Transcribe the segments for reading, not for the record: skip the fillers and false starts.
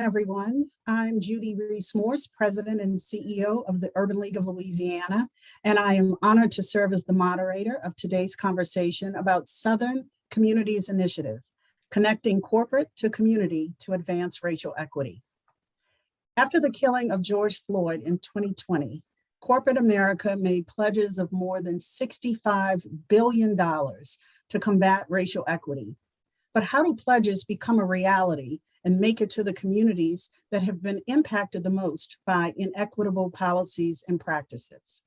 Everyone. I'm Judy Reese Morse, President and CEO of the Urban League of Louisiana, and I am honored to serve as the moderator of today's conversation about Southern Communities Initiative, connecting corporate to community to advance racial equity. After the killing of George Floyd in 2020, corporate America made pledges of more than $65 billion to combat racial equity. But how do pledges become a reality and make it to the communities that have been impacted the most by inequitable policies and practices?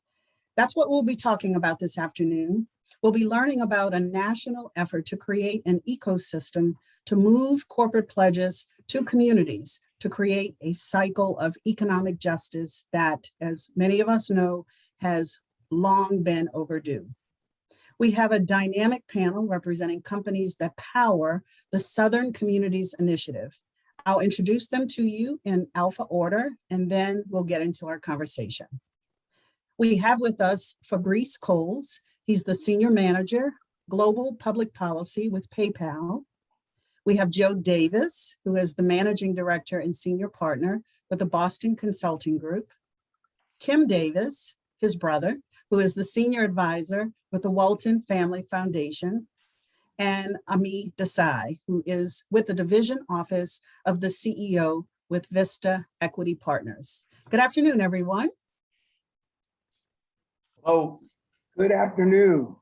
That's what we'll be talking about this afternoon. We'll be learning about a national effort to create an ecosystem to move corporate pledges to communities to create a cycle of economic justice that, as many of us know, has long been overdue. We have a dynamic panel representing companies that power the Southern Communities Initiative. I'll introduce them to you in alpha order, and then we'll get into our conversation. We have with us Fabrice Coles. He's the Senior Manager, Global Public Policy with PayPal. We have Joe Davis, who is the Managing Director and Senior Partner with the Boston Consulting Group. Kim Davis, his brother, who is the Senior Advisor with the Walton Family Foundation, and Desai, who is with the Division Office of the CEO with Vista Equity Partners. Good afternoon, everyone. Hello. Good afternoon.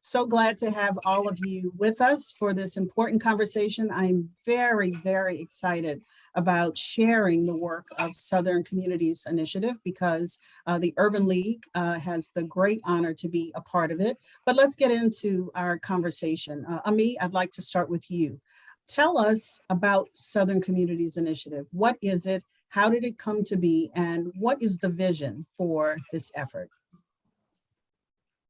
So glad to have all of you with us for this important conversation. I'm very, very excited about sharing the work of Southern Communities Initiative because the Urban League has the great honor to be a part of it. But let's get into our conversation. Ami, I'd like to start with you. Tell us about Southern Communities Initiative. What is it? How did it come to be? And what is the vision for this effort?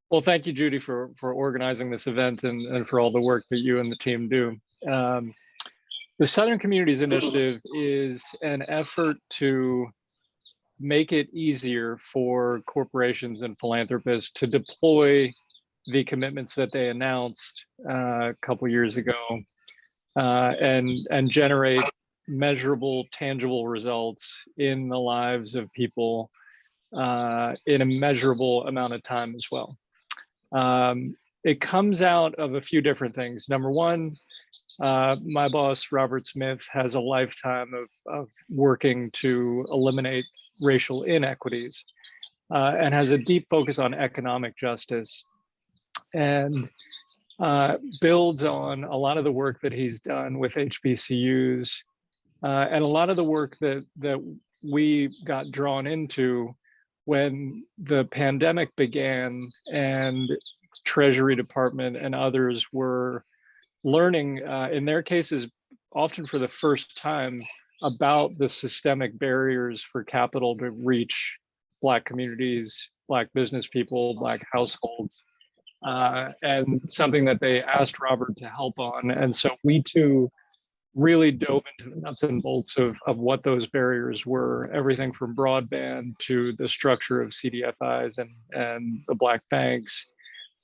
Well, thank you, Judy, for organizing this event and for all the work that you and the team do. The Southern Communities Initiative is an effort to make it easier for corporations and philanthropists to deploy the commitments that they announced a couple years ago and generate measurable, tangible results in the lives of people in a measurable amount of time as well. It comes out of a few different things. Number one, my boss, Robert Smith, has a lifetime of working to eliminate racial inequities and has a deep focus on economic justice and builds on a lot of the work that he's done with HBCUs and a lot of the work that we got drawn into when the pandemic began and Treasury Department and others were learning, in their cases, often for the first time, about the systemic barriers for capital to reach Black communities, Black business people, Black households, and something that they asked Robert to help on. And so we too really dove into the nuts and bolts of what those barriers were, everything from broadband to the structure of CDFIs and the Black banks.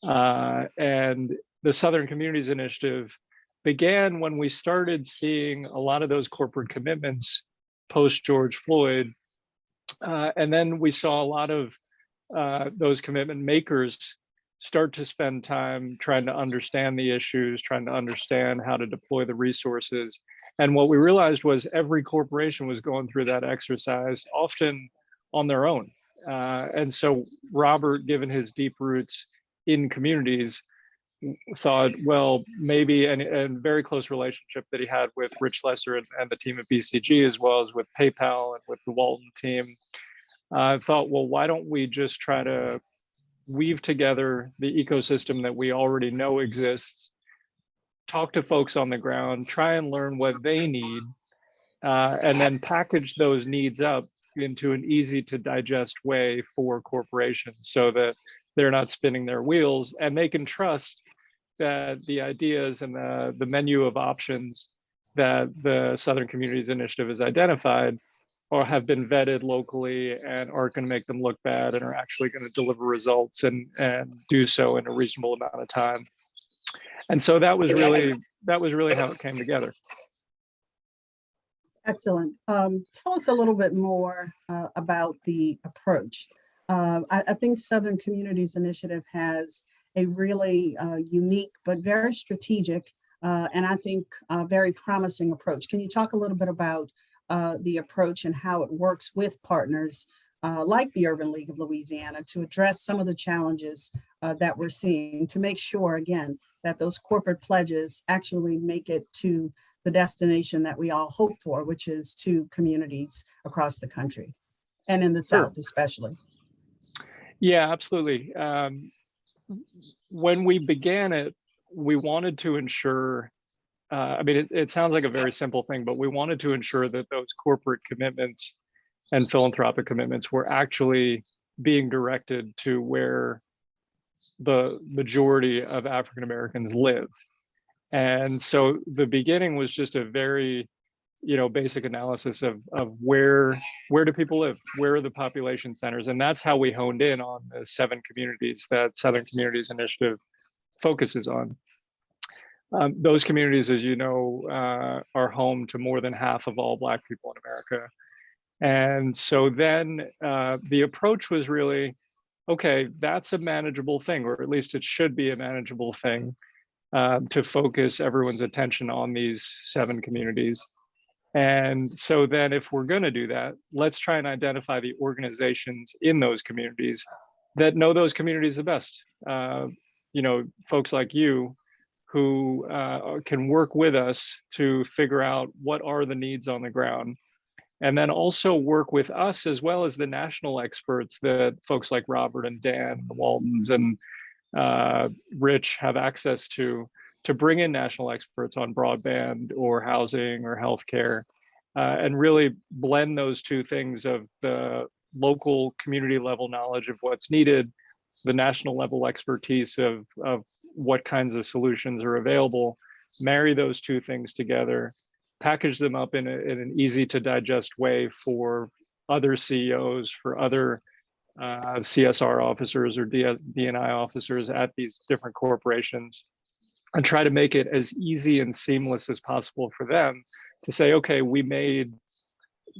And the Southern Communities Initiative began when we started seeing a lot of those corporate commitments post George Floyd. And then we saw a lot of those commitment makers start to spend time trying to understand the issues, trying to understand how to deploy the resources. And what we realized was every corporation was going through that exercise, often on their own. And so Robert, given his deep roots in communities, thought, well, maybe, and very close relationship that he had with Rich Lesser and the team at BCG, as well as with PayPal and with the Walton team, thought, well, why don't we just try to weave together the ecosystem that we already know exists, talk to folks on the ground, try and learn what they need, and then package those needs up into an easy to digest way for corporations so that they're not spinning their wheels and they can trust that the ideas and the menu of options that the Southern Communities Initiative has identified or have been vetted locally and aren't going to make them look bad and are actually going to deliver results and do so in a reasonable amount of time. And so that was really how it came together. Excellent. Tell us a little bit more about the approach. I think Southern Communities Initiative has a really unique but very strategic and I think very promising approach. Can you talk a little bit about the approach and how it works with partners like the Urban League of Louisiana to address some of the challenges that we're seeing to make sure, again, that those corporate pledges actually make it to the destination that we all hope for, which is to communities across the country and in the Sure. South, especially. Yeah, absolutely. When we began it, we wanted to ensure, I mean, it sounds like a very simple thing, but we wanted to ensure that those corporate commitments and philanthropic commitments were actually being directed to where the majority of African Americans live. And so the beginning was just a very, basic analysis of where do people live? Where are the population centers? And that's how we honed in on the 7 communities that Southern Communities Initiative focuses on. Those communities, as you know, are home to more than half of all Black people in America. And so then the approach was really, okay, that's a manageable thing, or at least it should be a manageable thing to focus everyone's attention on these 7 communities. And so then if we're going to do that, let's try and identify the organizations in those communities that know those communities the best. Folks like you who can work with us to figure out what are the needs on the ground. And then also work with us as well as the national experts that folks like Robert and Dan, the Waltons and Rich have access to bring in national experts on broadband or housing or healthcare, and really blend those two things of the local community level knowledge of what's needed, the national level expertise of what kinds of solutions are available, marry those two things together, package them up in an easy to digest way for other CEOs, for other CSR officers or D&I officers at these different corporations, and try to make it as easy and seamless as possible for them to say, okay, we made,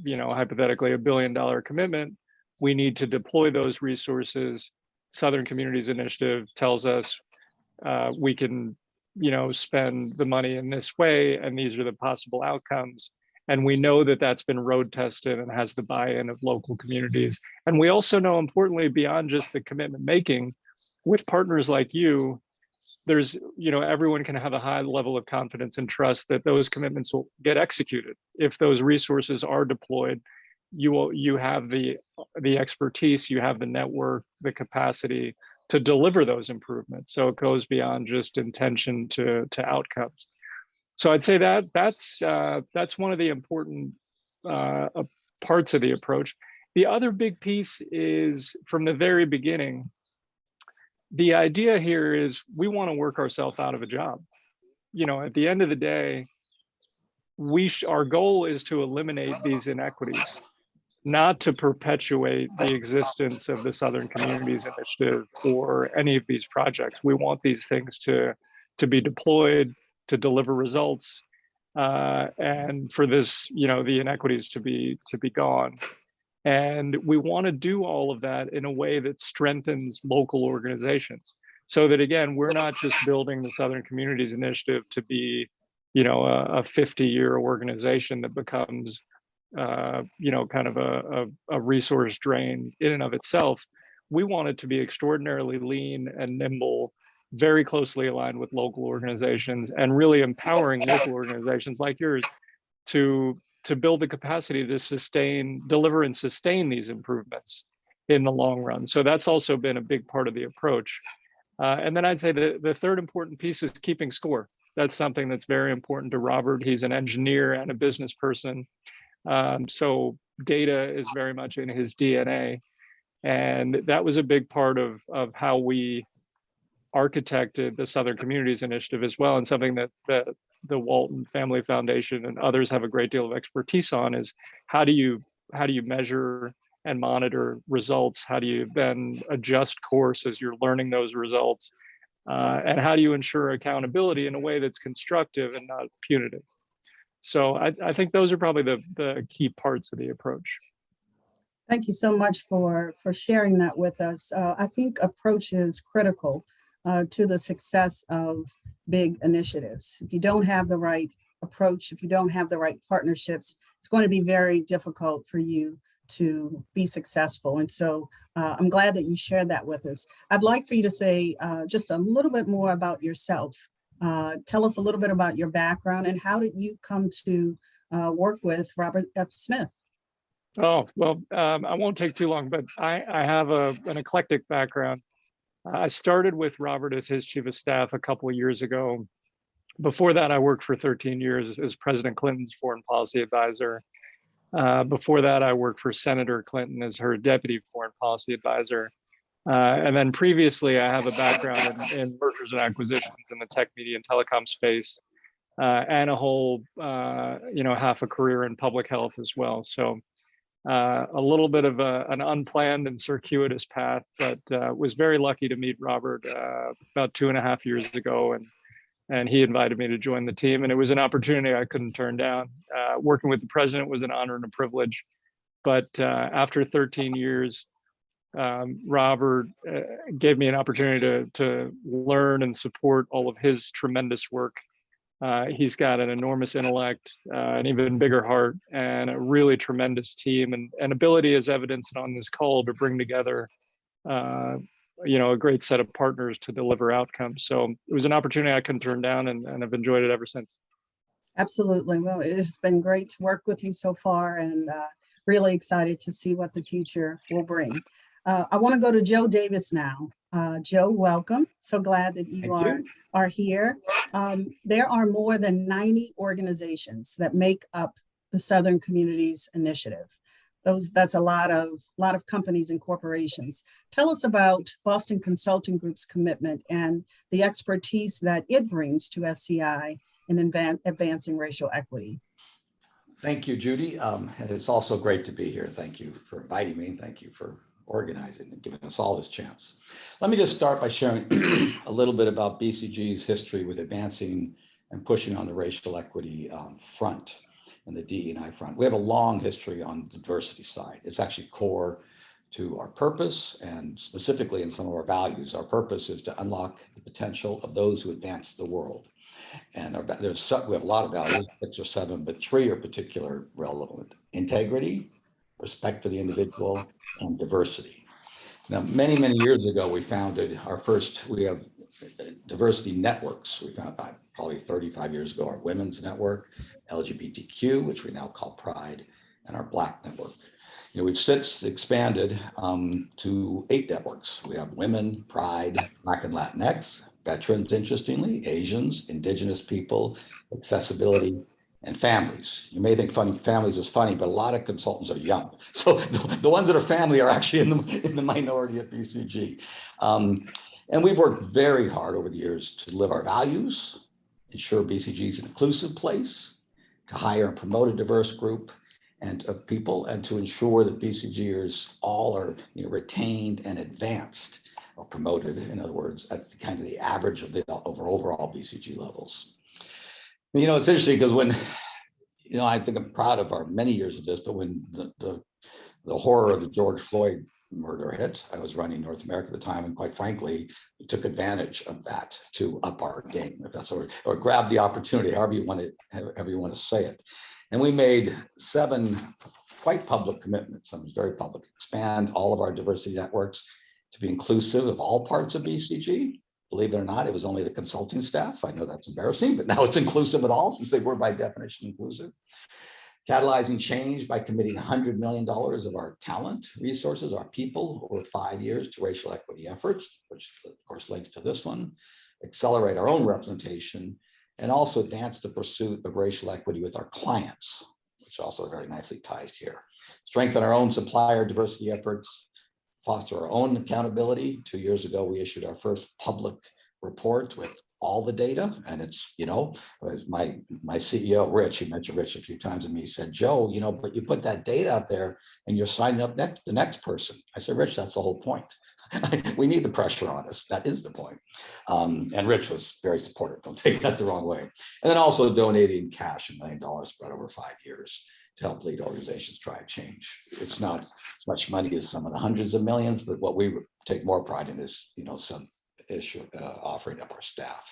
hypothetically $1 billion commitment. We need to deploy those resources. Southern Communities Initiative tells us we can, spend the money in this way, and these are the possible outcomes. And we know that that's been road tested and has the buy-in of local communities. And we also know, importantly, beyond just the commitment making, with partners like you, there's, everyone can have a high level of confidence and trust that those commitments will get executed. If those resources are deployed, you have the expertise, you have the network, the capacity to deliver those improvements. So it goes beyond just intention to outcomes. So I'd say that's one of the important parts of the approach. The other big piece is from the very beginning, the idea here is we want to work ourselves out of a job. At the end of the day, our goal is to eliminate these inequities, not to perpetuate the existence of the Southern Communities Initiative or any of these projects. We want these things to be deployed, to deliver results, and for this, the inequities to be gone. And we want to do all of that in a way that strengthens local organizations, so that again, we're not just building the Southern Communities Initiative to be, a 50-year organization that becomes, kind of a resource drain in and of itself. We want it to be extraordinarily lean and nimble, very closely aligned with local organizations, and really empowering local organizations like yours to build the capacity to deliver and sustain these improvements in the long run. So that's also been a big part of the approach. And then I'd say the third important piece is keeping score. That's something that's very important to Robert. He's an engineer and a business person. So data is very much in his DNA. And that was a big part of how we architected the Southern Communities Initiative as well, and something that the Walton Family Foundation and others have a great deal of expertise on is how do you measure and monitor results? How do you then adjust course as you're learning those results? And how do you ensure accountability in a way that's constructive and not punitive? So I think those are probably the key parts of the approach. Thank you so much for sharing that with us. I think approach is critical to the success of big initiatives. If you don't have the right approach, if you don't have the right partnerships, it's going to be very difficult for you to be successful. And so I'm glad that you shared that with us. I'd like for you to say just a little bit more about yourself. Tell us a little bit about your background and how did you come to work with Robert F. Smith? Oh, well, I won't take too long, but I have an eclectic background. I started with Robert as his chief of staff a couple of years ago. Before that, I worked for 13 years as President Clinton's foreign policy advisor. Before that, I worked for Senator Clinton as her deputy foreign policy advisor. And then previously, I have a background in mergers and acquisitions in the tech, media, and telecom space, and a whole, half a career in public health as well. So a little bit of an unplanned and circuitous path, but was very lucky to meet Robert about 2.5 years ago. And he invited me to join the team, and it was an opportunity I couldn't turn down. Working with the president was an honor and a privilege. But after 13 years, Robert gave me an opportunity to learn and support all of his tremendous work. He's got an enormous intellect, an even bigger heart, and a really tremendous team and ability, as evidenced on this call, to bring together a great set of partners to deliver outcomes. So it was an opportunity I couldn't turn down, and I've enjoyed it ever since. Absolutely. Well, it has been great to work with you so far, and really excited to see what the future will bring. I want to go to Joe Davis now. Joe, welcome. So glad that you are here. There are more than 90 organizations that make up the Southern Communities Initiative. That's a lot of companies and corporations. Tell us about Boston Consulting Group's commitment and the expertise that it brings to SCI in advancing racial equity. Thank you, Judy. And it's also great to be here. Thank you for inviting me. Thank you for organizing and giving us all this chance. Let me just start by sharing a little bit about BCG's history with advancing and pushing on the racial equity front and the DE&I front. We have a long history on the diversity side. It's actually core to our purpose and specifically in some of our values. Our purpose is to unlock the potential of those who advance the world. And we have a lot of values, 6 or 7, but 3 are particularly relevant: integrity, respect for the individual, and diversity. Now, many, many years ago, we have diversity networks. We found probably 35 years ago, our women's network, LGBTQ, which we now call Pride, and our Black network. We've since expanded to 8 networks. We have women, Pride, Black and Latinx, veterans, interestingly, Asians, Indigenous people, accessibility, and families. You may think families is funny, but a lot of consultants are young. So the ones that are family are actually in the minority at BCG. And we've worked very hard over the years to live our values, ensure BCG is an inclusive place, to hire and promote a diverse group of people, and to ensure that BCGers all are retained and advanced, or promoted, in other words, at kind of the average of the overall BCG levels. It's interesting because when, I think I'm proud of our many years of this, but when the horror of the George Floyd murder hit, I was running North America at the time, and quite frankly, we took advantage of that to up our game, if that's or grab the opportunity, however you want to say it. And we made 7 quite public commitments. Some was very public: expand all of our diversity networks to be inclusive of all parts of BCG. Believe it or not, it was only the consulting staff. I know that's embarrassing, but now it's inclusive at all, since they were by definition inclusive. Catalyzing change by committing $100 million of our talent resources, our people, over 5 years to racial equity efforts, which of course links to this one. Accelerate our own representation, and also advance the pursuit of racial equity with our clients, which also very nicely ties here. Strengthen our own supplier diversity efforts, foster our own accountability. 2 years ago, we issued our first public report with all the data, and it's, my CEO, Rich, he mentioned Rich a few times, and he said, Joe, but you put that data out there and you're signing up the next person. I said, Rich, that's the whole point. We need the pressure on us. That is the point. And Rich was very supportive. Don't take that the wrong way. And then also donating cash, $1 million spread over 5 years to help lead organizations try to change. It's not as much money as some of the hundreds of millions, but what we would take more pride in is, some issue offering of our staff.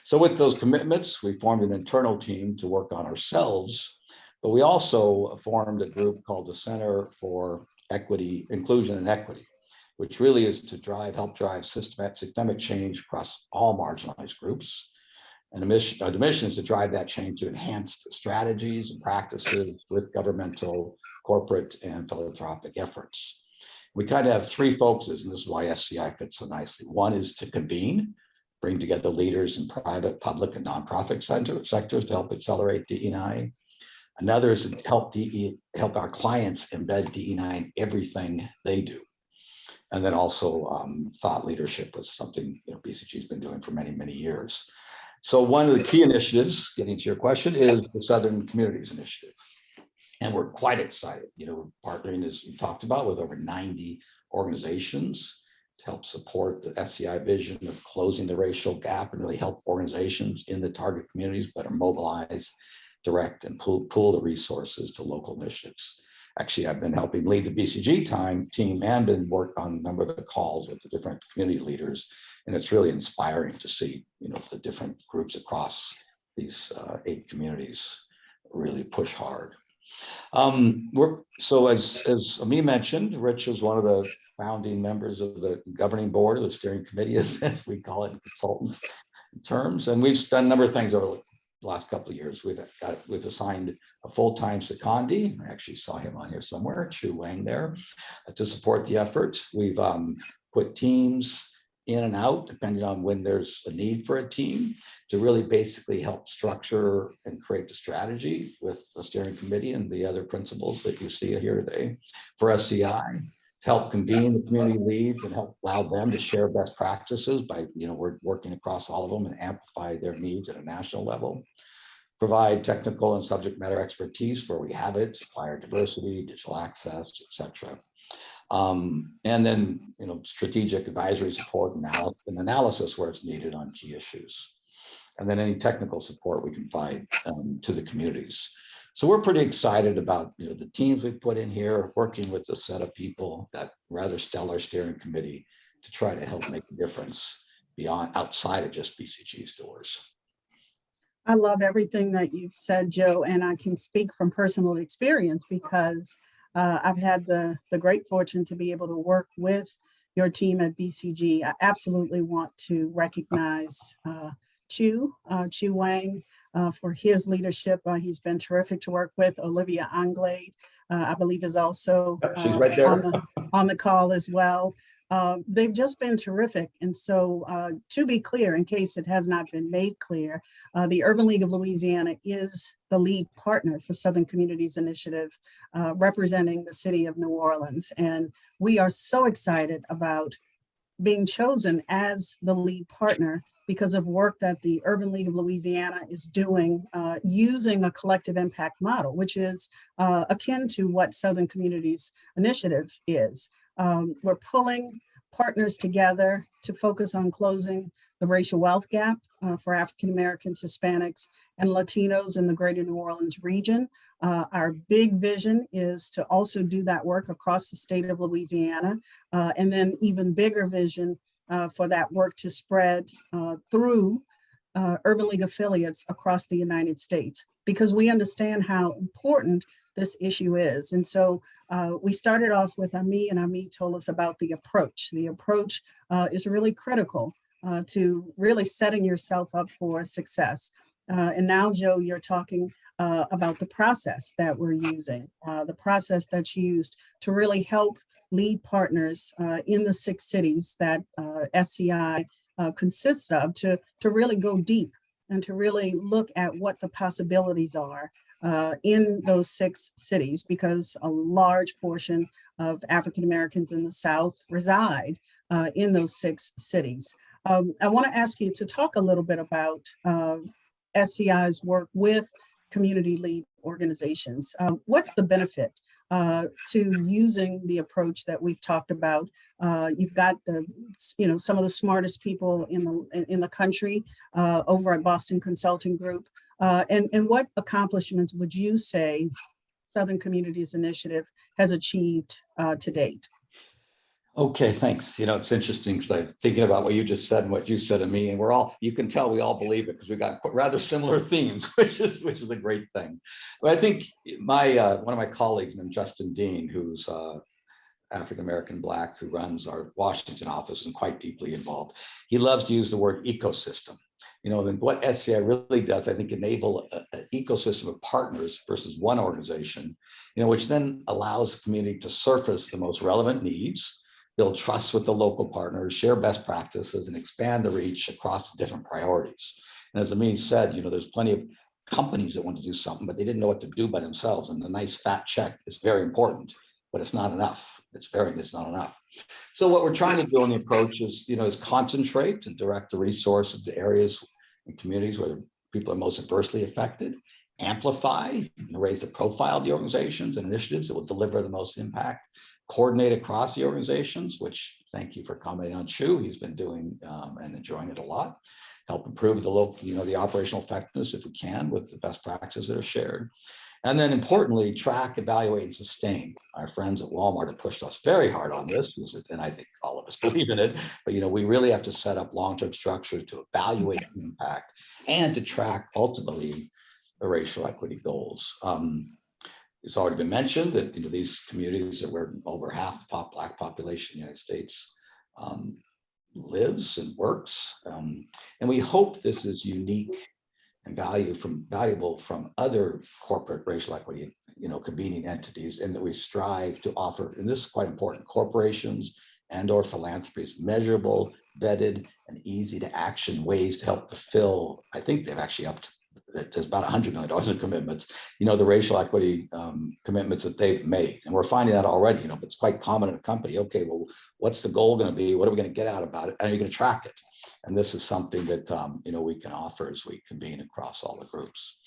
So with those commitments, we formed an internal team to work on ourselves, but we also formed a group called the Center for Equity, Inclusion and Equity, which really is to help drive systemic change across all marginalized groups. And the mission is to drive that change to enhanced strategies and practices with governmental, corporate, and philanthropic efforts. We kind of have 3 focuses, and this is why SCI fits so nicely. One is to convene, bring together leaders in private, public, and nonprofit sectors to help accelerate DE&I. Another is to help our clients embed DE&I in everything they do. And then also thought leadership was something BCG has been doing for many, many years. So one of the key initiatives, getting to your question, is the Southern Communities Initiative. And we're quite excited, partnering, as we talked about, with over 90 organizations to help support the SCI vision of closing the racial gap and really help organizations in the target communities better mobilize, direct, and pool the resources to local initiatives. Actually, I've been helping lead the BCG team and been work on a number of the calls with the different community leaders. And it's really inspiring to see, the different groups across these 8 communities really push hard. So as Ami mentioned, Rich is one of the founding members of the governing board of the steering committee, as we call it in consultant terms. And we've done a number of things over the last couple of years. We've assigned a full-time secondee. I actually saw him on here somewhere, Chu Wang there, to support the effort. We've put teams in and out, depending on when there's a need for a team, to really basically help structure and create the strategy with the steering committee and the other principles that you see here today for SCI, to help convene the community leads and help allow them to share best practices by, we're working across all of them and amplify their needs at a national level, provide technical and subject matter expertise where we have it, supplier diversity, digital access, etc. And then, strategic advisory support and analysis where it's needed on key issues. And then any technical support we can provide to the communities. So we're pretty excited about the teams we've put in here, working with a set of people, that rather stellar steering committee, to try to help make a difference outside of just BCG's doors. I love everything that you've said, Joe, and I can speak from personal experience because I've had the great fortune to be able to work with your team at BCG. I absolutely want to recognize Chu Wang for his leadership. He's been terrific to work with. Olivia Anglade, I believe, is also she's right there on the call as well. They've just been terrific. And so to be clear, in case it has not been made clear, the Urban League of Louisiana is the lead partner for Southern Communities Initiative, representing the city of New Orleans. And we are so excited about being chosen as the lead partner because of work that the Urban League of Louisiana is doing using a collective impact model, which is akin to what Southern Communities Initiative is. We're pulling partners together to focus on closing the racial wealth gap for African Americans, Hispanics, and Latinos in the greater New Orleans region. Our big vision is to also do that work across the state of Louisiana, and then even bigger vision for that work to spread through Urban League affiliates across the United States, because we understand how important this issue is. And so we started off with Ami, and Ami told us about the approach. The approach is really critical to really setting yourself up for success. And now, Joe, you're talking about the process that we're using, the process that's used to really help lead partners in the 6 cities that SCI consists of to really go deep and to really look at what the possibilities are in those 6 cities, because a large portion of African Americans in the South reside in those 6 cities. I want to ask you to talk a little bit about SCI's work with community lead organizations. What's the benefit to using the approach that we've talked about. You've got some of the smartest people in the country over at Boston Consulting Group. And what accomplishments would you say Southern Communities Initiative has achieved to date? Okay, thanks. It's interesting because I'm thinking about what you just said and what you said to me, and you can tell we all believe it because we got rather similar themes, which is a great thing. But I think one of my colleagues named Justin Dean, who's African-American Black, who runs our Washington office and quite deeply involved, he loves to use the word ecosystem. And what SCI really does, I think, enable an ecosystem of partners versus one organization, which then allows the community to surface the most relevant needs, build trust with the local partners, share best practices, and expand the reach across different priorities. And as Amin said, there's plenty of companies that want to do something, but they didn't know what to do by themselves. And the nice fat check is very important, but it's not enough. It's not enough. So what we're trying to do in the approach is concentrate and direct the resources to areas and communities where people are most adversely affected, amplify and raise the profile of the organizations and initiatives that will deliver the most impact, coordinate across the organizations, which thank you for commenting on Chu. He's been doing and enjoying it a lot. Help improve the local, the operational effectiveness if we can with the best practices that are shared. And then importantly, track, evaluate, and sustain. Our friends at Walmart have pushed us very hard on this, and I think all of us believe in it, but we really have to set up long-term structures to evaluate the impact and to track ultimately the racial equity goals. It's already been mentioned that these communities that where over half the Black population in the United States lives and works, and we hope this is unique and valuable from other corporate racial equity, convening entities, and that we strive to offer, and this is quite important, corporations and/or philanthropies, measurable, vetted, and easy to action ways to help fulfill. I think they've actually upped. There's about $100 million in commitments, the racial equity commitments that they've made. And we're finding that already, but it's quite common in a company. Okay, well, what's the goal going to be? What are we going to get out about it? And are you going to track it? And this is something that, we can offer as we convene across all the groups.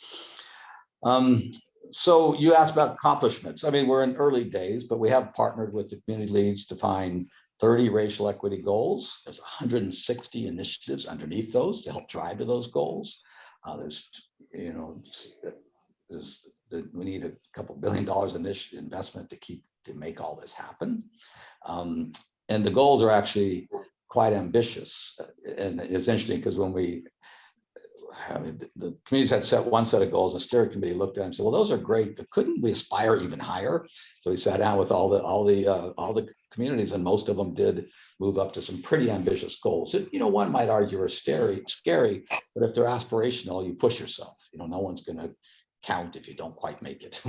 So you asked about accomplishments. We're in early days, but we have partnered with the community leads to find 30 racial equity goals. There's 160 initiatives underneath those to help drive to those goals. We need a couple $1 billion investment to make all this happen. And the goals are actually quite ambitious. And it's interesting because when the communities had set one set of goals, the steering committee looked at it and said, well, those are great, but couldn't we aspire even higher? So we sat down with all the communities, and most of them did move up to some pretty ambitious goals. One might argue are scary, but if they're aspirational, you push yourself. No one's going to count if you don't quite make it.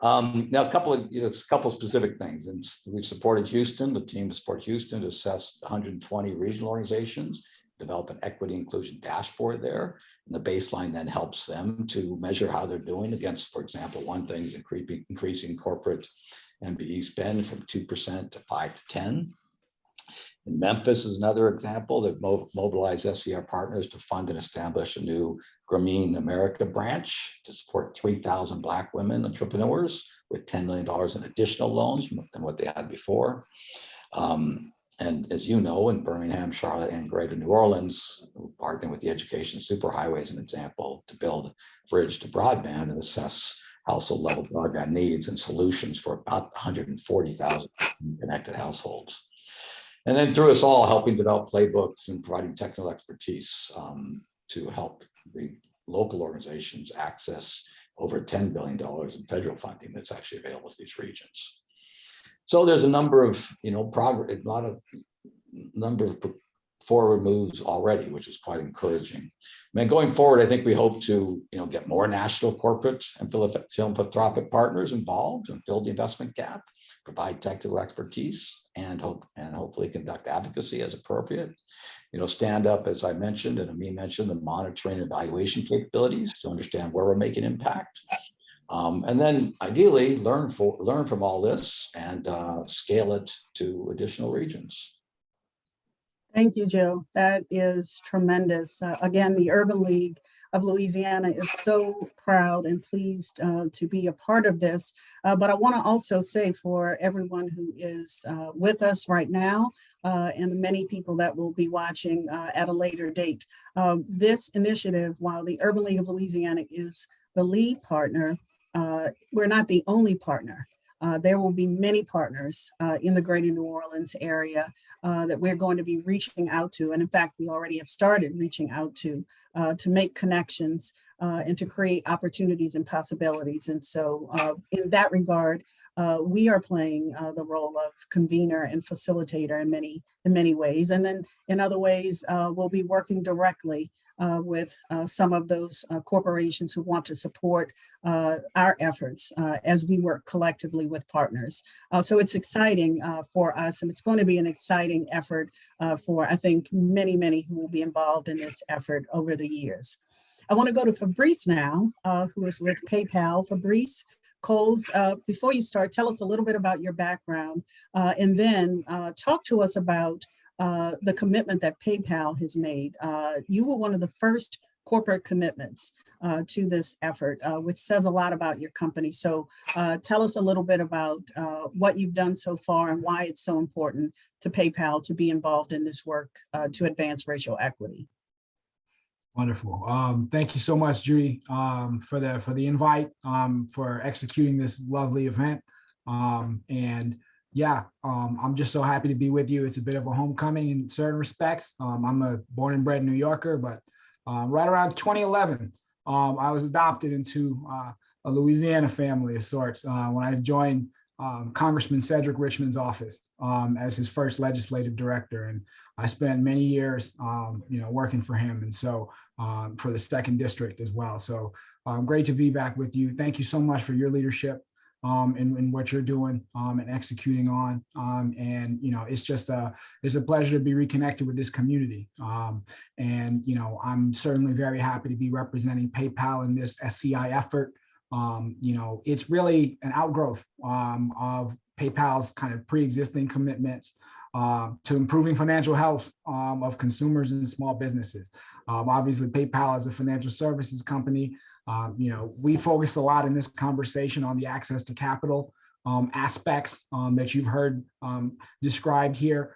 Now, a couple of specific things, and we supported Houston. The team to support Houston to assess 120 regional organizations, develop an equity inclusion dashboard there, and the baseline then helps them to measure how they're doing against, for example, one thing is increasing corporate MBE spend from 2% to 5 to 10. In Memphis is another example that mobilized SCR partners to fund and establish a new Grameen America branch to support 3,000 Black women entrepreneurs with $10 million in additional loans than what they had before. And as you know, in Birmingham, Charlotte, and Greater New Orleans, partnering with the education superhighway as an example to build bridge to broadband and assess household level broadband needs and solutions for about 140,000 connected households. And then through us all, helping develop playbooks and providing technical expertise to help the local organizations access over $10 billion in federal funding that's actually available to these regions. So there's a number of, progress, a lot of number of forward moves already, which is quite encouraging. Going forward, I think we hope to, get more national corporate and philanthropic partners involved and fill the investment gap, provide technical expertise, and hopefully conduct advocacy as appropriate. Stand up, as I mentioned, and Amin mentioned, the monitoring and evaluation capabilities to understand where we're making impact. And then ideally learn from all this and scale it to additional regions. Thank you, Joe. That is tremendous. Again, the Urban League of Louisiana is so proud and pleased to be a part of this. But I want to also say for everyone who is with us right now and the many people that will be watching at a later date, this initiative, while the Urban League of Louisiana is the lead partner, we're not the only partner. There will be many partners in the greater New Orleans area that we're going to be reaching out to. And in fact, we already have started reaching out to make connections and to create opportunities and possibilities. And so in that regard, we are playing the role of convener and facilitator in many ways. And then in other ways, we'll be working directly with some of those corporations who want to support our efforts as we work collectively with partners. So it's exciting for us, and it's going to be an exciting effort for, I think, many who will be involved in this effort over the years. I want to go to Fabrice now, who is with PayPal. Fabrice Coles, before you start, tell us a little bit about your background, and then talk to us about the commitment that PayPal has made. You were one of the first corporate commitments to this effort, which says a lot about your company. So tell us a little bit about what you've done so far and why it's so important to PayPal to be involved in this work to advance racial equity. Wonderful. Thank you so much, Judy, for the invite, for executing this lovely event. And yeah, I'm just so happy to be with you. It's a bit of a homecoming in certain respects. I'm a born and bred New Yorker, but right around 2011, I was adopted into a Louisiana family of sorts when I joined Congressman Cedric Richmond's office as his first legislative director. And I spent many years, working for him. And so for the 2nd District as well. So great to be back with you. Thank you so much for your leadership in what you're doing and executing on. And, it's a pleasure to be reconnected with this community. And, I'm certainly very happy to be representing PayPal in this SCI effort. It's really an outgrowth of PayPal's kind of pre-existing commitments to improving financial health of consumers and small businesses. Obviously, PayPal is a financial services company. We focus a lot in this conversation on the access to capital aspects that you've heard described here.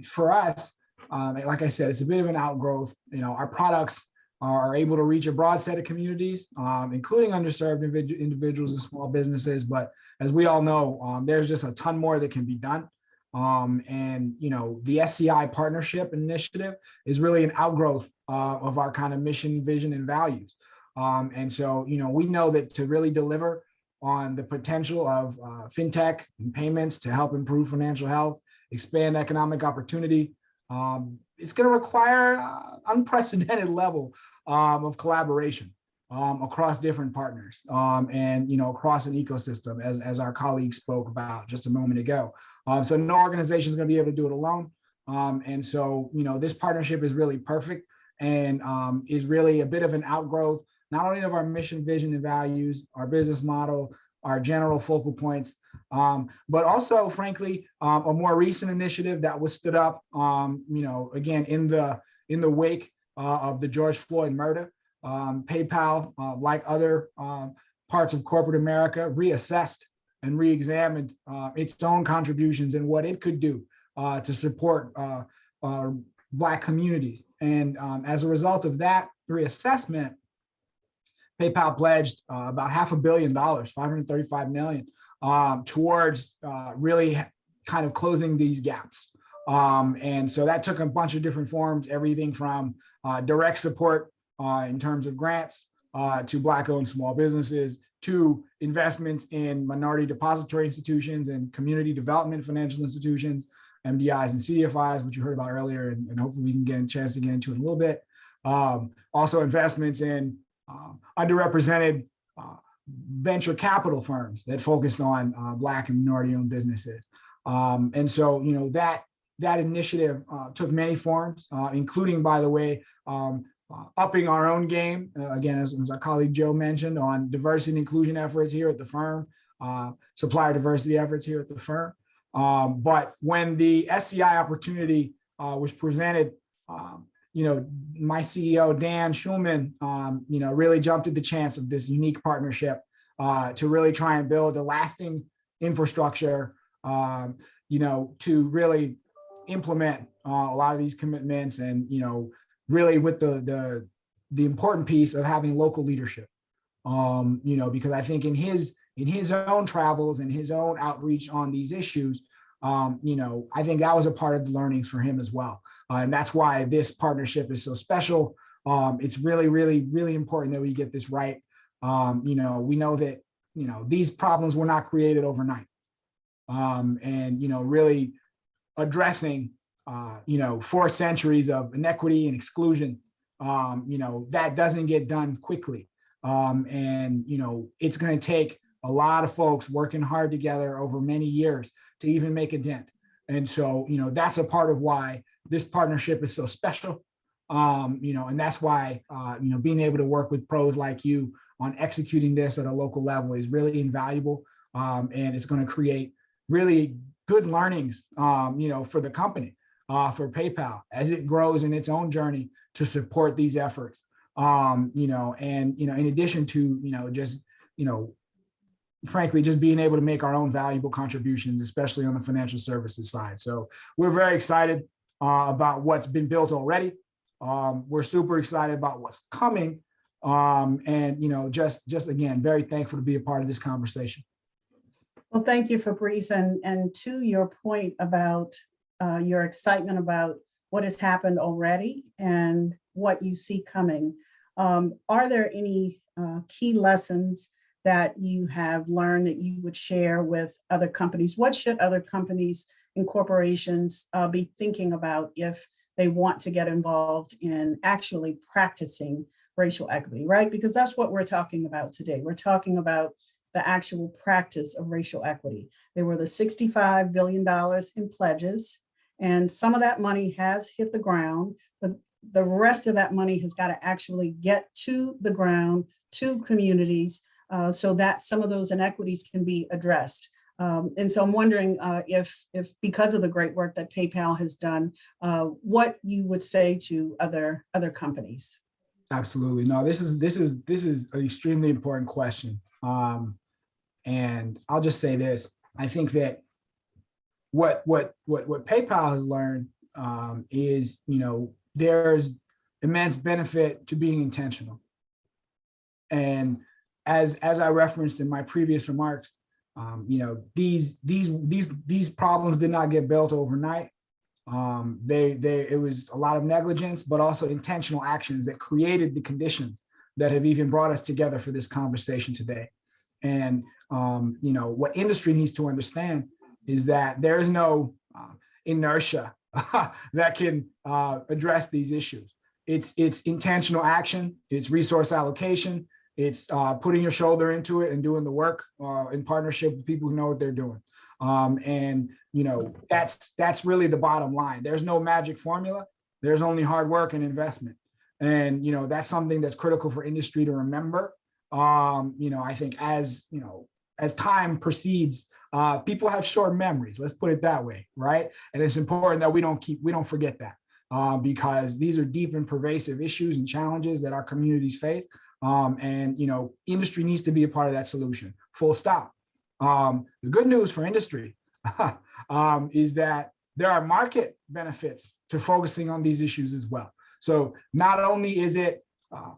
For us, like I said, it's a bit of an outgrowth. Our products are able to reach a broad set of communities, including underserved individuals and small businesses. But as we all know, there's just a ton more that can be done. And the SCI partnership initiative is really an outgrowth of our kind of mission, vision, and values. And so, we know that to really deliver on the potential of fintech and payments to help improve financial health, expand economic opportunity, it's going to require unprecedented level of collaboration across different partners and across an ecosystem, as our colleague spoke about just a moment ago. So no organization is going to be able to do it alone. And so, this partnership is really perfect and is really a bit of an outgrowth, not only of our mission, vision, and values, our business model, our general focal points, but also, frankly, a more recent initiative that was stood up, again, in the wake of the George Floyd murder. PayPal, like other parts of corporate America, reassessed and re-examined its own contributions and what it could do to support Black communities. And as a result of that reassessment, PayPal pledged about $500 million, $535 million, towards really kind of closing these gaps. And so that took a bunch of different forms, everything from direct support in terms of grants to Black-owned small businesses, to investments in minority depository institutions and community development financial institutions, MDIs and CDFIs, which you heard about earlier, and hopefully we can get a chance to get into it in a little bit. Also investments in underrepresented venture capital firms that focus on Black and minority-owned businesses. And so, that initiative took many forms, including, by the way, upping our own game, again, as our colleague Joe mentioned, on diversity and inclusion efforts here at the firm, supplier diversity efforts here at the firm. But when the SCI opportunity was presented, my CEO, Dan Schulman, really jumped at the chance of this unique partnership to really try and build a lasting infrastructure, to really implement a lot of these commitments, and really with the important piece of having local leadership. Because I think in his own travels and his own outreach on these issues, I think that was a part of the learnings for him as well. And that's why this partnership is so special. It's really, really, really important that we get this right. We know that, these problems were not created overnight. And, really addressing, 4 centuries of inequity and exclusion, that doesn't get done quickly. And, it's going to take a lot of folks working hard together over many years to even make a dent. And so, that's a part of why this partnership is so special. And that's why, being able to work with pros like you on executing this at a local level is really invaluable. And it's going to create really good learnings, for the company, for PayPal as it grows in its own journey to support these efforts. In addition to, frankly, just being able to make our own valuable contributions, especially on the financial services side. So we're very excited about what's been built already. We're super excited about what's coming. And, just again, very thankful to be a part of this conversation. Well, thank you, Fabrice. And to your point about your excitement about what has happened already and what you see coming, are there any key lessons that you have learned that you would share with other companies? What should other companies and corporations be thinking about if they want to get involved in actually practicing racial equity, right? Because that's what we're talking about today. We're talking about the actual practice of racial equity. There were the $65 billion in pledges, and some of that money has hit the ground, but the rest of that money has got to actually get to the ground, to communities, so that some of those inequities can be addressed. And so I'm wondering if because of the great work that PayPal has done, what you would say to other companies. Absolutely. No, this is an extremely important question. And I'll just say this. I think that what PayPal has learned is, there's immense benefit to being intentional. And as I referenced in my previous remarks, these problems did not get built overnight. It was a lot of negligence, but also intentional actions that created the conditions that have even brought us together for this conversation today. And what industry needs to understand is that there is no inertia that can address these issues. It's intentional action, it's resource allocation, it's putting your shoulder into it and doing the work in partnership with people who know what they're doing. And that's really the bottom line. There's no magic formula. There's only hard work and investment. And that's something that's critical for industry to remember. I think as time proceeds, people have short memories. Let's put it that way, right? And it's important that we don't forget that, because these are deep and pervasive issues and challenges that our communities face. And industry needs to be a part of that solution. Full stop. The good news for industry is that there are market benefits to focusing on these issues as well. So not only is it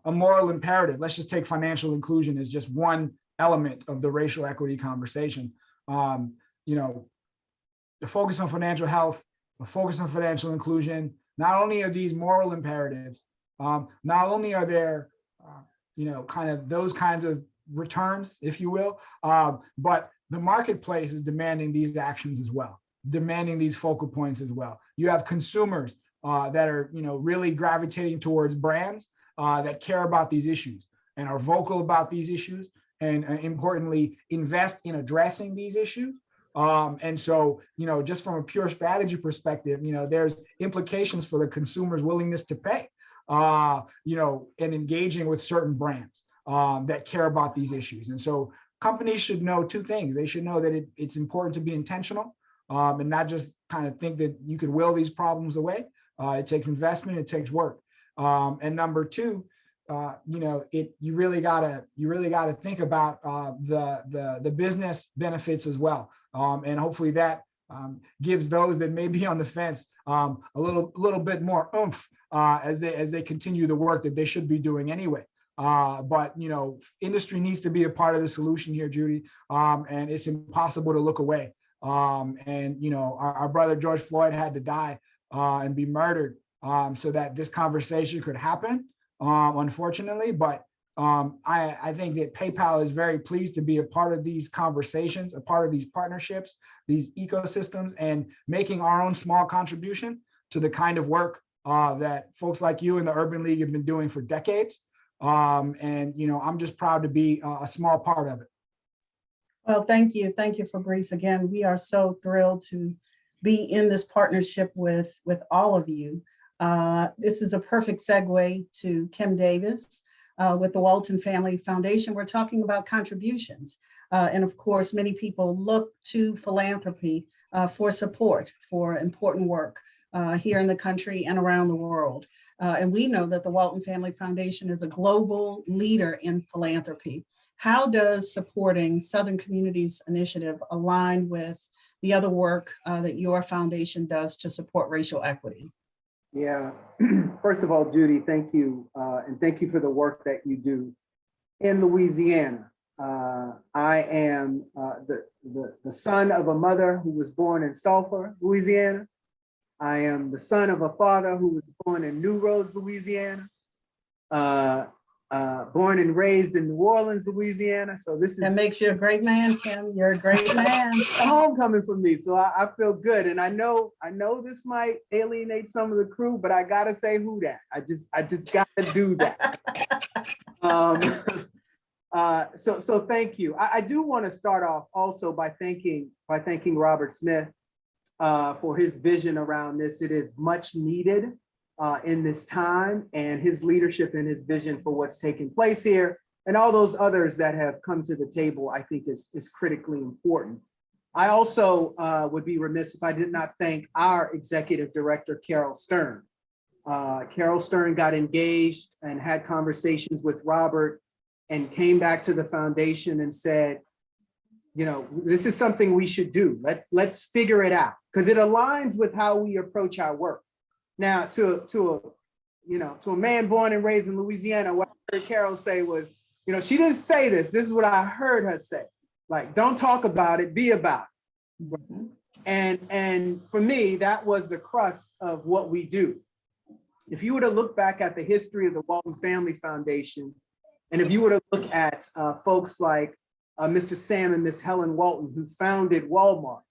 a moral imperative, let's just take financial inclusion as just one element of the racial equity conversation. The focus on financial health, the focus on financial inclusion, not only are these moral imperatives, not only are there kind of those kinds of returns, if you will, but the marketplace is demanding these actions as well, demanding these focal points as well. You have consumers that are really gravitating towards brands that care about these issues and are vocal about these issues, and importantly, invest in addressing these issues. And so, just from a pure strategy perspective, there's implications for the consumer's willingness to pay, and engaging with certain brands that care about these issues. And so companies should know 2 things. They should know that it's important to be intentional and not just kind of think that you could will these problems away. It takes investment, it takes work. And number two, you really gotta think about the business benefits as well. And hopefully that gives those that may be on the fence a little bit more oomph as they continue the work that they should be doing anyway. But industry needs to be a part of the solution here, Judy, and it's impossible to look away. Our brother George Floyd had to die and be murdered so that this conversation could happen, unfortunately. But I think that PayPal is very pleased to be a part of these conversations, a part of these partnerships, these ecosystems, and making our own small contribution to the kind of work that folks like you in the Urban League have been doing for decades. I'm just proud to be a small part of it. Well, thank you. Thank you, Fabrice. Again, we are so thrilled to be in this partnership with all of you. This is a perfect segue to Kim Davis with the Walton Family Foundation. We're talking about contributions. And of course, many people look to philanthropy for support for important work here in the country and around the world. And we know that the Walton Family Foundation is a global leader in philanthropy. How does supporting Southern Communities Initiative align with the other work that your foundation does to support racial equity? Yeah, first of all, Judy, thank you. And thank you for the work that you do in Louisiana. I am the son of a mother who was born in Sulphur, Louisiana. I am the son of a father who was born in New Roads, Louisiana, born and raised in New Orleans, Louisiana. So this is— That makes you a great man, Kim. You're a great man. homecoming for me. So I feel good. And I know this might alienate some of the crew, but I gotta say who that. I just gotta do that. So thank you. I do want to start off also by thanking Robert Smith for his vision around this. It is much needed in this time, and his leadership and his vision for what's taking place here, and all those others that have come to the table, I think is critically important. I also would be remiss if I did not thank our executive director, Carol Stern. Carol Stern got engaged and had conversations with Robert and came back to the foundation and said, this is something we should do. Let's figure it out, because it aligns with how we approach our work. Now, to a man born and raised in Louisiana, what I heard Carol say was, she didn't say this. This is what I heard her say. Like, don't talk about it, be about it. And for me, that was the crux of what we do. If you were to look back at the history of the Walton Family Foundation, and if you were to look at folks like Mr. Sam and Miss Helen Walton, who founded Walmart,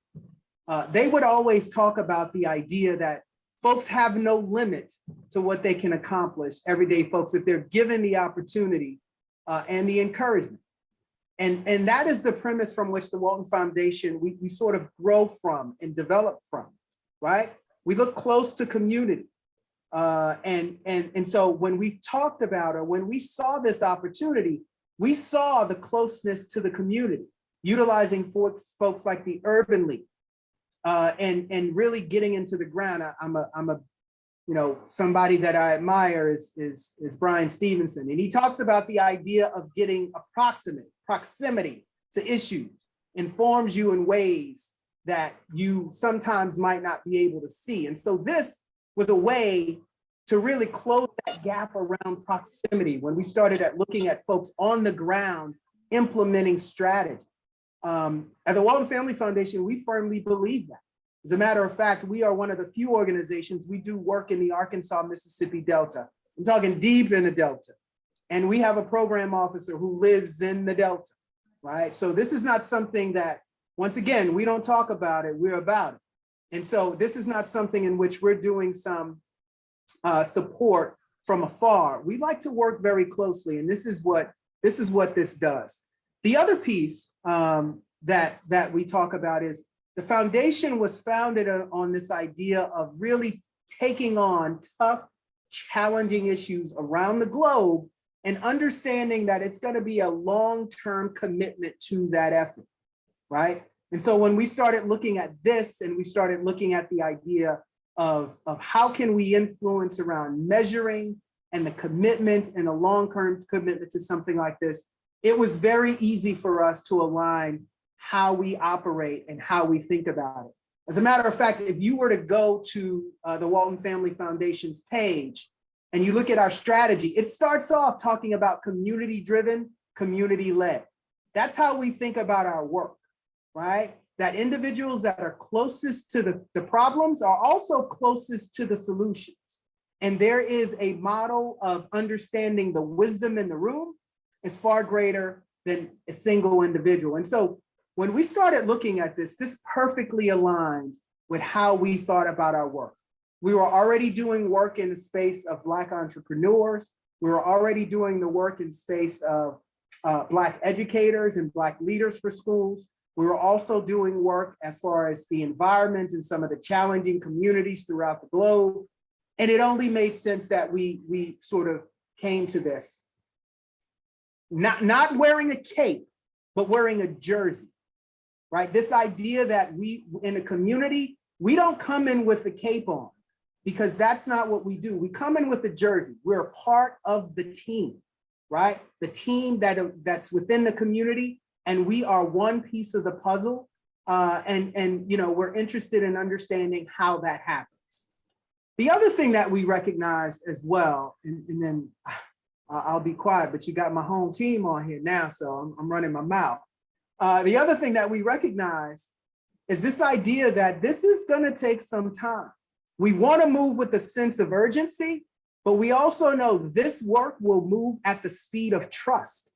they would always talk about the idea that folks have no limit to what they can accomplish, everyday folks, if they're given the opportunity and the encouragement. And that is the premise from which the Walton Foundation, we sort of grow from and develop from, right? We look close to community. And so when we talked about, or when we saw this opportunity, we saw the closeness to the community, utilizing folks like the Urban League, and really getting into the ground. I'm somebody that I admire is Brian Stevenson, and he talks about the idea of getting proximity to issues, informs you in ways that you sometimes might not be able to see. And so this was a way to really close that gap around proximity when we started looking at folks on the ground implementing strategy. At the Walton Family Foundation, we firmly believe that. As a matter of fact, we are one of the few organizations, we do work in the Arkansas, Mississippi Delta. I'm talking deep in the Delta. And we have a program officer who lives in the Delta, right? So this is not something that, once again, we don't talk about it, we're about it. And so this is not something in which we're doing some support from afar. We like to work very closely, and this is what this does. The other piece that we talk about is the foundation was founded on this idea of really taking on tough, challenging issues around the globe and understanding that it's going to be a long-term commitment to that effort, right? And so when we started looking at this, and we started looking at the idea of how can we influence around measuring and the commitment and the long-term commitment to something like this, it was very easy for us to align how we operate and how we think about it. As a matter of fact, if you were to go to the Walton Family Foundation's page and you look at our strategy, it starts off talking about community-driven, community-led. That's how we think about our work, right? That individuals that are closest to the problems are also closest to the solutions. And there is a model of understanding the wisdom in the room is far greater than a single individual. And so when we started looking at this, this perfectly aligned with how we thought about our work. We were already doing work in the space of Black entrepreneurs. We were already doing the work in space of Black educators and Black leaders for schools. We were also doing work as far as the environment and some of the challenging communities throughout the globe. And it only made sense that we sort of came to this, not wearing a cape, but wearing a jersey, right? This idea that we, in a community, we don't come in with the cape on, because that's not what we do. We come in with a jersey. We're a part of the team, right? The team that's within the community, and we are one piece of the puzzle. And you know, we're interested in understanding how that happens. The other thing that we recognized as well, and then I'll be quiet, but you got my home team on here now, so I'm running my mouth. The other thing that we recognize is this idea that this is going to take some time. We want to move with a sense of urgency, but we also know this work will move at the speed of trust.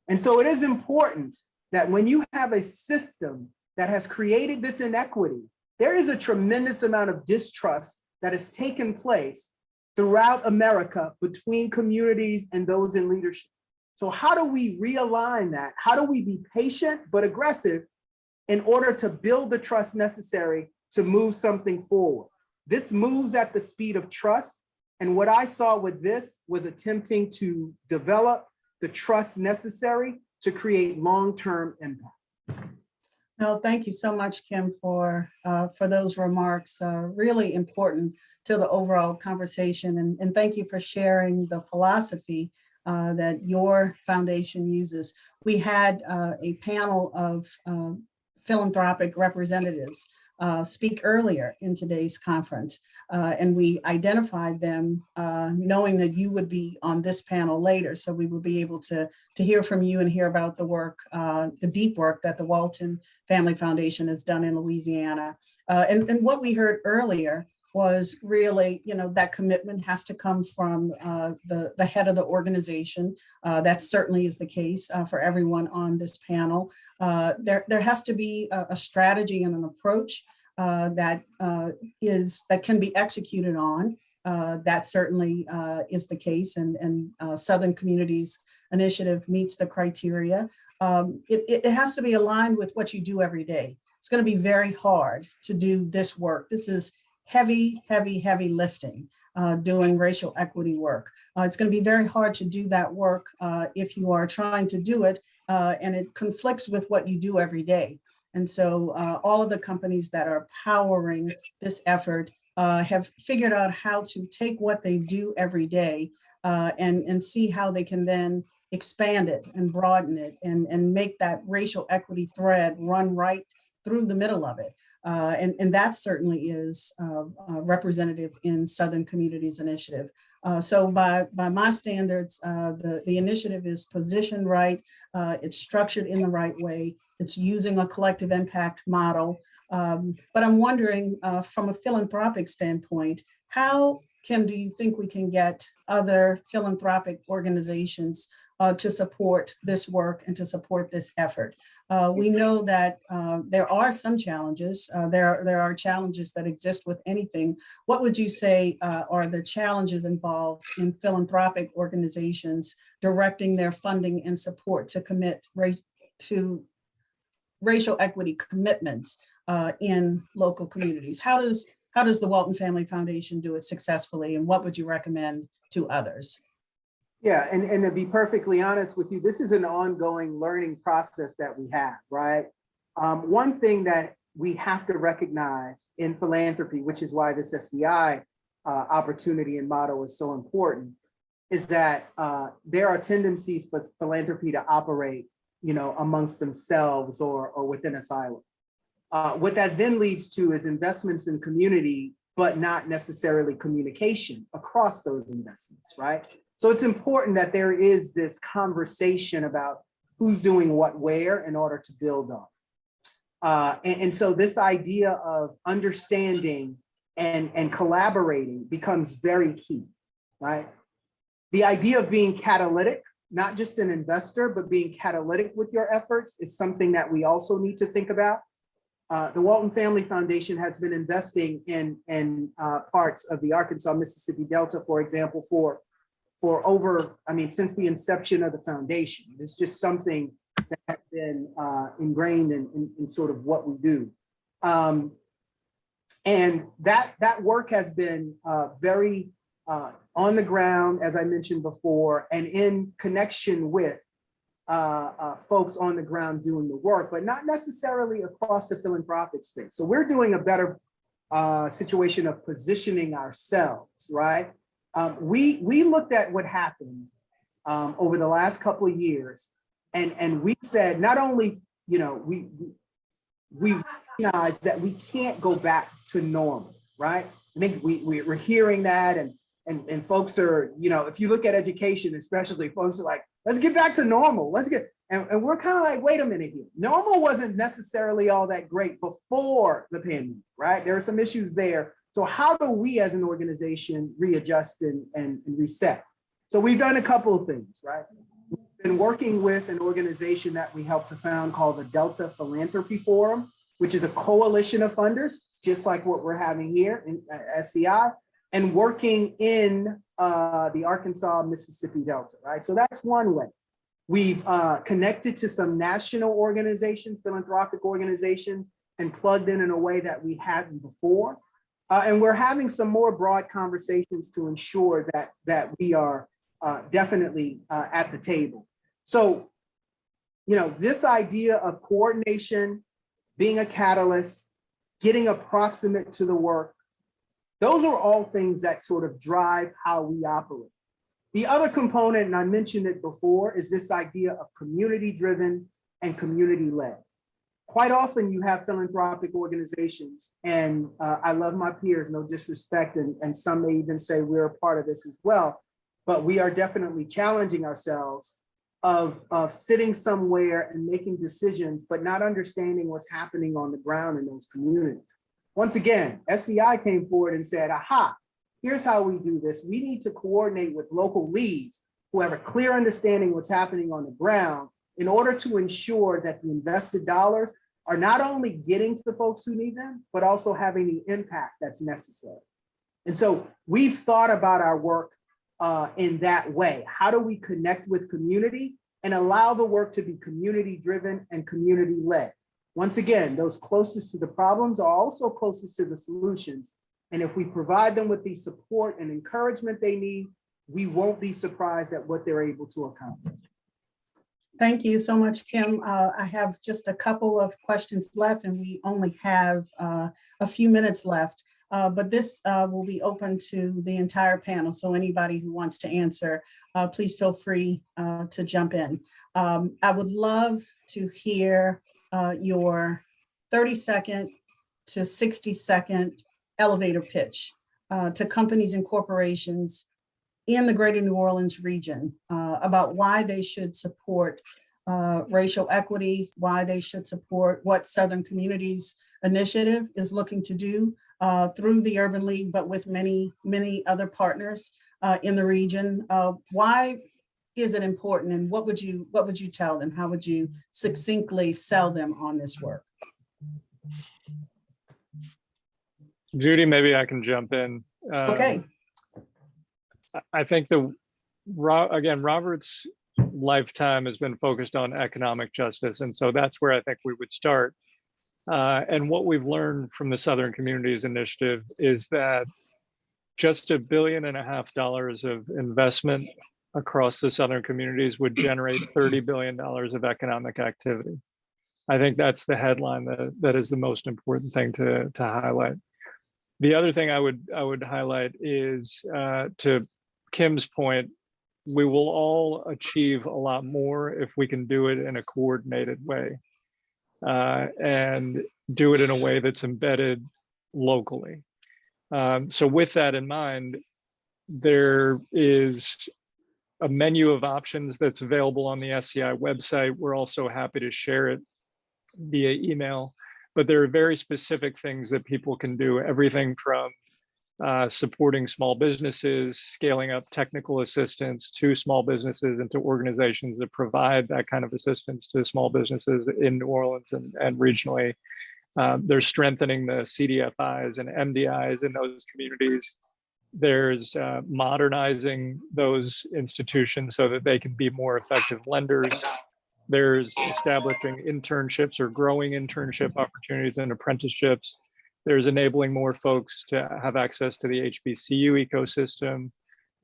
And so it is important that when you have a system that has created this inequity, there is a tremendous amount of distrust that has taken place throughout America between communities and those in leadership. So how do we realign that? How do we be patient but aggressive in order to build the trust necessary to move something forward? This moves at the speed of trust. And what I saw with this was attempting to develop the trust necessary to create long-term impact. No, thank you so much, Kim, for those remarks. Really important to the overall conversation. And thank you for sharing the philosophy that your foundation uses. We had a panel of philanthropic representatives speak earlier in today's conference, and we identified them knowing that you would be on this panel later, so we will be able to hear from you and hear about the work, the deep work that the Walton Family Foundation has done in Louisiana. And what we heard earlier was really, you know, that commitment has to come from the head of the organization. That certainly is the case for everyone on this panel. There has to be a strategy and an approach that can be executed on. That certainly is the case, and Southern Communities Initiative meets the criteria. It has to be aligned with what you do every day. It's going to be very hard to do this work. This is heavy, heavy, heavy lifting, doing racial equity work. It's going to be very hard to do that work if you are trying to do it and it conflicts with what you do every day. And so all of the companies that are powering this effort have figured out how to take what they do every day and see how they can then expand it and broaden it and make that racial equity thread run right through the middle of it. And that certainly is representative in Southern Communities Initiative. So by my standards, the initiative is positioned right, it's structured in the right way, it's using a collective impact model. But I'm wondering from a philanthropic standpoint, how do you think we can get other philanthropic organizations to support this work and to support this effort? We know that there are some challenges. There are challenges that exist with anything. What would you say are the challenges involved in philanthropic organizations directing their funding and support to commit to racial equity commitments in local communities? How does the Walton Family Foundation do it successfully, and what would you recommend to others? Yeah, and to be perfectly honest with you, this is an ongoing learning process that we have, right? One thing that we have to recognize in philanthropy, which is why this SCI opportunity and model is so important, is that there are tendencies for philanthropy to operate, amongst themselves or within a silo. What that then leads to is investments in community, but not necessarily communication across those investments, right? So it's important that there is this conversation about who's doing what where in order to build on. And so this idea of understanding and collaborating becomes very key, right? The idea of being catalytic, not just an investor, but being catalytic with your efforts is something that we also need to think about. The Walton Family Foundation has been investing in parts of the Arkansas, Mississippi Delta, for example, for over, since the inception of the foundation. It's just something that has been ingrained in sort of what we do. And that work has been very on the ground, as I mentioned before, and in connection with folks on the ground doing the work, but not necessarily across the philanthropic space. So we're doing a better situation of positioning ourselves, right? We looked at what happened over the last couple of years, and we said, not only, we recognize that we can't go back to normal, right? I think we're hearing that, and folks are, if you look at education, especially, folks are like, let's get back to normal. And we're kind of like, wait a minute here. Normal wasn't necessarily all that great before the pandemic, right? There are some issues there. So how do we as an organization readjust and reset? So we've done a couple of things, right? We've been working with an organization that we helped to found called the Delta Philanthropy Forum, which is a coalition of funders, just like what we're having here in SCI, and working in the Arkansas, Mississippi Delta, right? So that's one way. We've connected to some national organizations, philanthropic organizations, and plugged in a way that we hadn't before. And we're having some more broad conversations to ensure that we are definitely at the table. So, this idea of coordination, being a catalyst, getting approximate to the work, those are all things that sort of drive how we operate. The other component, and I mentioned it before, is this idea of community-driven and community-led. Quite often you have philanthropic organizations, and I love my peers, no disrespect, and some may even say we're a part of this as well, but we are definitely challenging ourselves of sitting somewhere and making decisions, but not understanding what's happening on the ground in those communities. Once again, SCI came forward and said, aha, here's how we do this. We need to coordinate with local leads who have a clear understanding what's happening on the ground in order to ensure that the invested dollars are not only getting to the folks who need them, but also having the impact that's necessary. And so we've thought about our work in that way. How do we connect with community and allow the work to be community-driven and community-led? Once again, those closest to the problems are also closest to the solutions. And if we provide them with the support and encouragement they need, we won't be surprised at what they're able to accomplish. Thank you so much, Kim. I have just a couple of questions left, and we only have a few minutes left, but this will be open to the entire panel. So anybody who wants to answer, please feel free to jump in. I would love to hear your 30-second to 60-second elevator pitch to companies and corporations in the greater New Orleans region about why they should support racial equity, why they should support what Southern Communities Initiative is looking to do through the Urban League, but with many, many other partners in the region. Why is it important, and what would you tell them? How would you succinctly sell them on this work? Judy, maybe I can jump in. Okay. I think Robert's lifetime has been focused on economic justice. And so that's where I think we would start. And what we've learned from the Southern Communities Initiative is that just $1.5 billion of investment across the Southern communities would generate $30 billion of economic activity. I think that's the headline that is the most important thing to highlight. The other thing I would highlight is, to Kim's point, we will all achieve a lot more if we can do it in a coordinated way, and do it in a way that's embedded locally. So with that in mind, there is a menu of options that's available on the SCI website. We're also happy to share it via email, but there are very specific things that people can do, everything from supporting small businesses, scaling up technical assistance to small businesses and to organizations that provide that kind of assistance to small businesses in New Orleans and regionally. There's strengthening the CDFIs and MDIs in those communities. There's modernizing those institutions so that they can be more effective lenders. There's establishing internships or growing internship opportunities and apprenticeships. There's enabling more folks to have access to the HBCU ecosystem.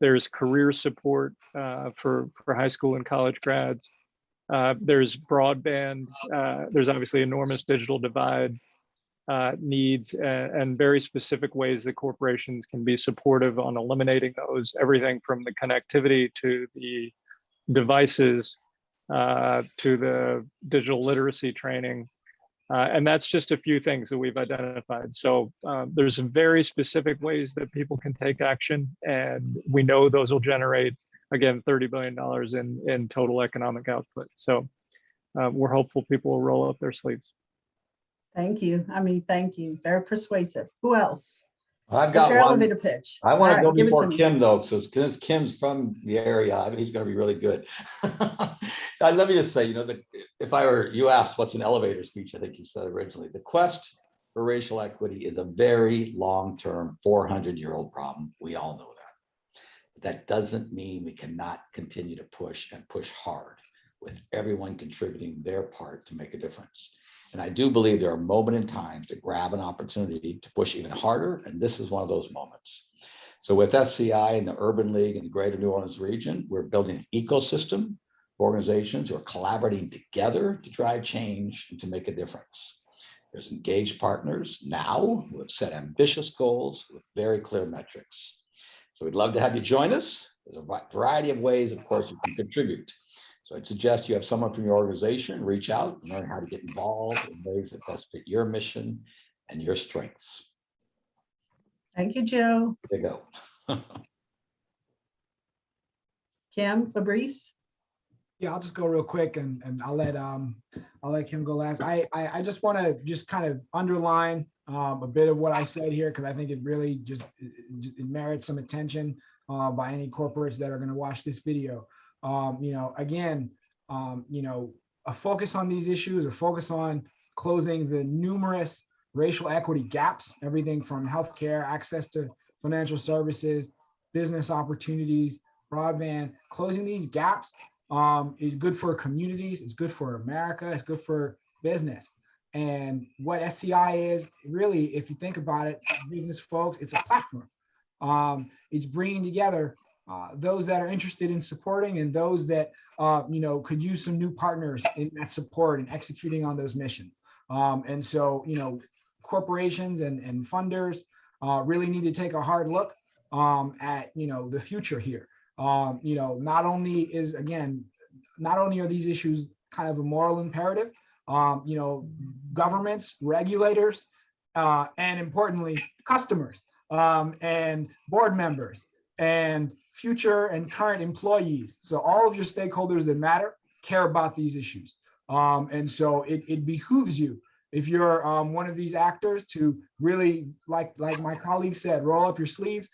There's career support for high school and college grads. There's broadband. There's obviously enormous digital divide needs and very specific ways that corporations can be supportive on eliminating those, everything from the connectivity to the devices to the digital literacy training. And that's just a few things that we've identified. So there's very specific ways that people can take action, and we know those will generate, again, $30 billion in total economic output. So we're hopeful people will roll up their sleeves. Thank you. I mean, thank you. Very persuasive. Who else? I've What's got your one. elevator pitch? I want All to go right, give it to before me. Kim though, because Kim's from the area. He's going to be really good. Let me just say, if I were, you asked what's an elevator speech, I think you said originally. The quest for racial equity is a very long-term, 400-year-old problem. We all know that. But that doesn't mean we cannot continue to push and push hard, with everyone contributing their part to make a difference. And I do believe there are moments in time to grab an opportunity to push even harder. And this is one of those moments. So with SCI and the Urban League and the Greater New Orleans region, we're building an ecosystem of organizations who are collaborating together to drive change and to make a difference. There's engaged partners now who have set ambitious goals with very clear metrics. So we'd love to have you join us. There's a variety of ways, of course, you can contribute. So I'd suggest you have someone from your organization reach out and learn how to get involved in ways that best fit your mission and your strengths. Thank you, Joe. There you go. Kim, Fabrice. Yeah, I'll just go real quick and I'll let Kim go last. I just want to just kind of underline a bit of what I said here, because I think it really it merits some attention by any corporates that are going to watch this video. Again, a focus on these issues, a focus on closing the numerous racial equity gaps, everything from healthcare, access to financial services, business opportunities, broadband. Closing these gaps is good for communities, it's good for America, it's good for business. And what SCI is, really, if you think about it, business folks, it's a platform. It's bringing together those that are interested in supporting and those that could use some new partners in that support and executing on those missions. And so corporations and funders really need to take a hard look at the future here. Not only are these issues kind of a moral imperative, governments, regulators, and importantly, customers and board members and future and current employees. So all of your stakeholders that matter care about these issues. And so it behooves you, if you're one of these actors, to really, like my colleague said, roll up your sleeves,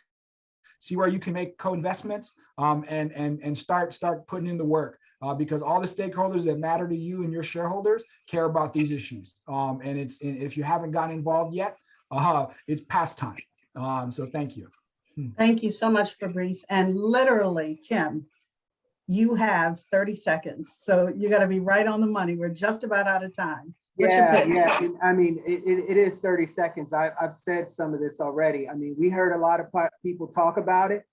see where you can make co-investments, and start putting in the work, because all the stakeholders that matter to you and your shareholders care about these issues. And if you haven't gotten involved yet, it's past time. So thank you. Thank you so much, Fabrice. And literally, Kim, you have 30 seconds. So you got to be right on the money. We're just about out of time. What's your pitch? Yeah. I mean, it is 30 seconds. I've said some of this already. I mean, we heard a lot of people talk about it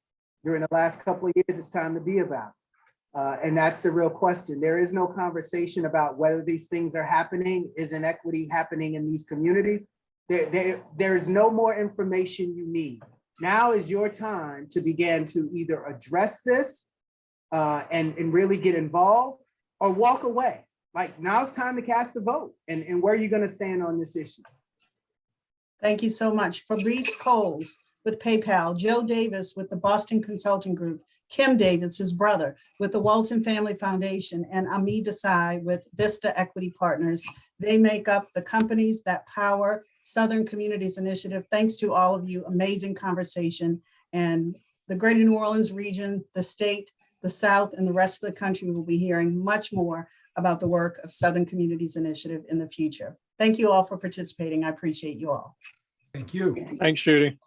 during the last couple of years. It's time to be about it. And that's the real question. There is no conversation about whether these things are happening. Is inequity happening in these communities? There is no more information you need. Now is your time to begin to either address this and really get involved, or walk away. Like, now it's time to cast a vote, and where are you going to stand on this issue? Thank you so much. Fabrice Coles with PayPal, Joe Davis with the Boston Consulting Group, Kim Davis, his brother, with the Walton Family Foundation, and Ami Desai with Vista Equity Partners. They make up the companies that power Southern Communities Initiative. Thanks to all of you, amazing conversation. And the Greater New Orleans region, the state, the South, and the rest of the country will be hearing much more about the work of Southern Communities Initiative in the future. Thank you all for participating. I appreciate you all. Thank you. Thanks, Judy.